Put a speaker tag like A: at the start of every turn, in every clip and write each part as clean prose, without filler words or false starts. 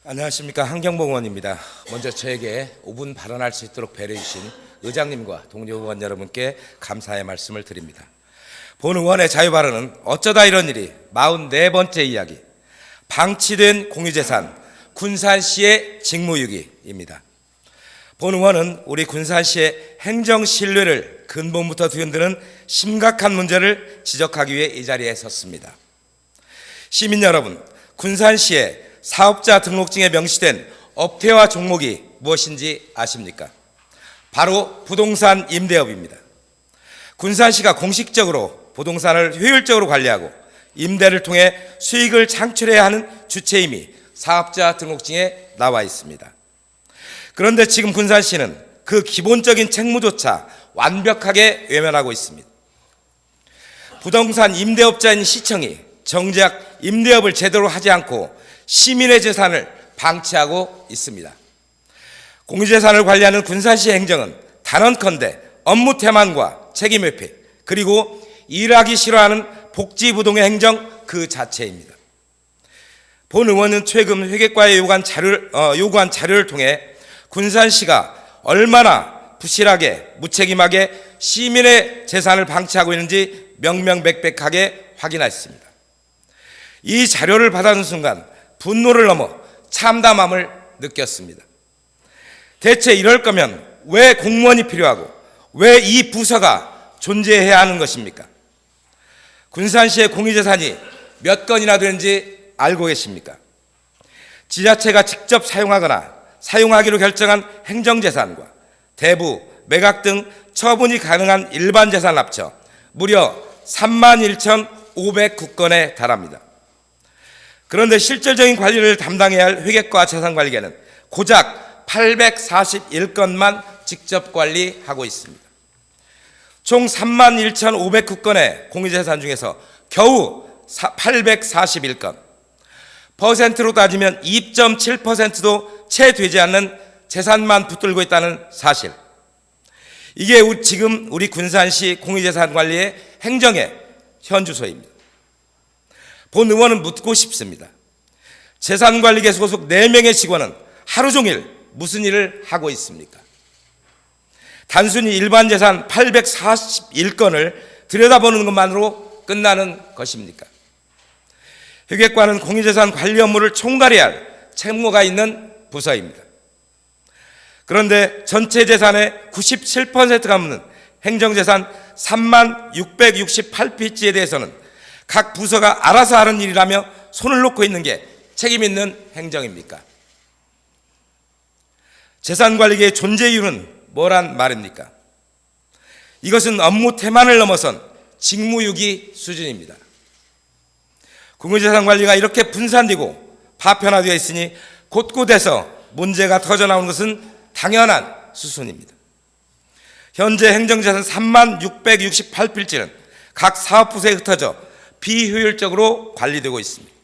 A: 안녕하십니까. 한경봉 의원입니다. 먼저 저에게 5분 발언할 수 있도록 배려해 주신 의장님과 동료 의원 여러분께 감사의 말씀을 드립니다. 본 의원의 자유발언은 어쩌다 이런 일이 44번째 이야기, 방치된 공유재산 군산시의 직무유기입니다. 본 의원은 우리 군산시의 행정 신뢰를 근본부터 뒤흔드는 심각한 문제를 지적하기 위해 이 자리에 섰습니다. 시민 여러분, 군산시의 사업자 등록증에 명시된 업태와 종목이 무엇인지 아십니까? 바로 부동산 임대업입니다. 군산시가 공식적으로 부동산을 효율적으로 관리하고 임대를 통해 수익을 창출해야 하는 주체임이 사업자 등록증에 나와 있습니다. 그런데 지금 군산시는 그 기본적인 책무조차 완벽하게 외면하고 있습니다. 부동산 임대업자인 시청이 정작 임대업을 제대로 하지 않고 시민의 재산을 방치하고 있습니다. 공유재산을 관리하는 군산시 행정은 단언컨대 업무 태만과 책임회피, 그리고 일하기 싫어하는 복지부동의 행정 그 자체입니다. 본 의원은 최근 회계과에 요구한 자료를 통해 군산시가 얼마나 부실하게 무책임하게 시민의 재산을 방치하고 있는지 명명백백하게 확인했습니다. 이 자료를 받아든 순간 분노를 넘어 참담함을 느꼈습니다. 대체 이럴 거면 왜 공무원이 필요하고 왜 이 부서가 존재해야 하는 것입니까? 군산시의 공유재산이 몇 건이나 되는지 알고 계십니까? 지자체가 직접 사용하거나 사용하기로 결정한 행정재산과 대부, 매각 등 처분이 가능한 일반 재산을 합쳐 무려 31,509건에 달합니다. 그런데 실질적인 관리를 담당해야 할 회계과 재산관리계는 고작 841건만 직접 관리하고 있습니다. 총 31,509건의 공유재산 중에서 겨우 841건, 퍼센트로 따지면 2.7%도 채 되지 않는 재산만 붙들고 있다는 사실, 이게 지금 우리 군산시 공유재산 관리의 행정의 현주소입니다. 본 의원은 묻고 싶습니다. 재산관리계 소속 4명의 직원은 하루 종일 무슨 일을 하고 있습니까? 단순히 일반 재산 841건을 들여다보는 것만으로 끝나는 것입니까? 회계과는 공유재산 관리 업무를 총괄해야 할 책무가 있는 부서입니다. 그런데 전체 재산의 97%가 넘는 행정재산 3668필지에 대해서는 각 부서가 알아서 하는 일이라며 손을 놓고 있는 게 책임 있는 행정입니까? 재산관리계의 존재 이유는 뭐란 말입니까? 이것은 업무 태만을 넘어선 직무유기 수준입니다. 공유재산관리가 이렇게 분산되고 파편화되어 있으니 곳곳에서 문제가 터져나오는 것은 당연한 수순입니다. 현재 행정재산 3668필지는 각 사업부서에 흩어져 비효율적으로 관리되고 있습니다.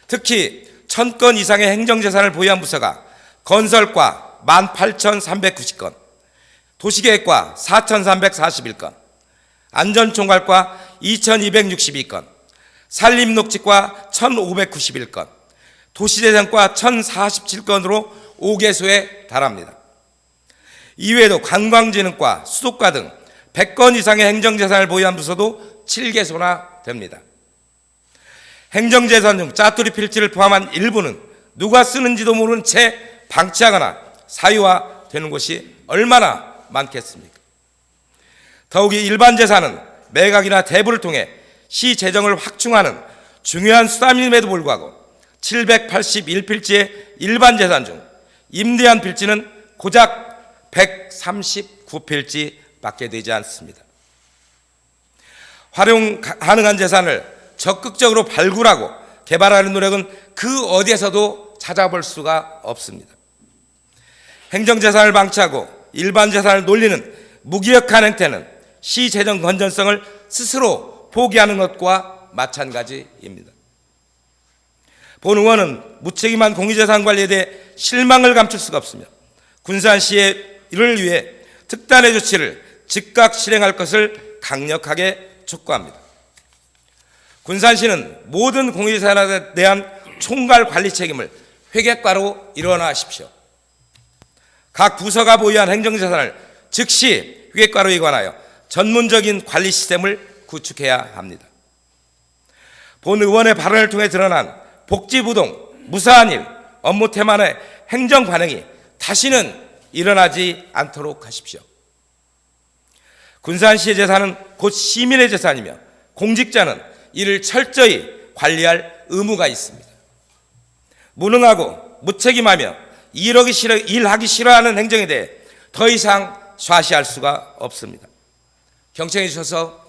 A: 특히 1000건 이상의 행정재산을 보유한 부서가 건설과 18,390건, 도시계획과 4,341건, 안전총괄과 2,262건, 산림녹지과 1,591건, 도시재정과 1,047건으로 5개소에 달합니다. 이외에도 관광진흥과 수도과 등 100건 이상의 행정재산을 보유한 부서도 7개소나 됩니다. 행정재산 중 짜투리 필지를 포함한 일부는 누가 쓰는지도 모르는 채 방치하거나 사유화되는 곳이 얼마나 많겠습니까? 더욱이 일반 재산은 매각이나 대부를 통해 시 재정을 확충하는 중요한 수단임에도 불구하고 781필지의 일반 재산 중 임대한 필지는 고작 139필지밖에 되지 않습니다. 활용 가능한 재산을 적극적으로 발굴하고 개발하는 노력은 그 어디에서도 찾아볼 수가 없습니다. 행정재산을 방치하고 일반 재산을 놀리는 무기력한 행태는 시 재정 건전성을 스스로 포기하는 것과 마찬가지입니다. 본 의원은 무책임한 공유재산 관리에 대해 실망을 감출 수가 없으며 군산시의 이를 위해 특단의 조치를 즉각 실행할 것을 강력하게 촉구합니다. 군산시는 모든 공유재산에 대한 총괄 관리 책임을 회계과로 일어나십시오. 각 부서가 보유한 행정자산을 즉시 회계과로 이관하여 전문적인 관리 시스템을 구축해야 합니다. 본 의원의 발언을 통해 드러난 복지부동, 무사한 일, 업무 태만의 행정 관행이 다시는 일어나지 않도록 하십시오. 군산시의 재산은 곧 시민의 재산이며 공직자는 이를 철저히 관리할 의무가 있습니다. 무능하고 무책임하며 일하기 싫어하는 행정에 대해 더 이상 좌시할 수가 없습니다. 경청해 주셔서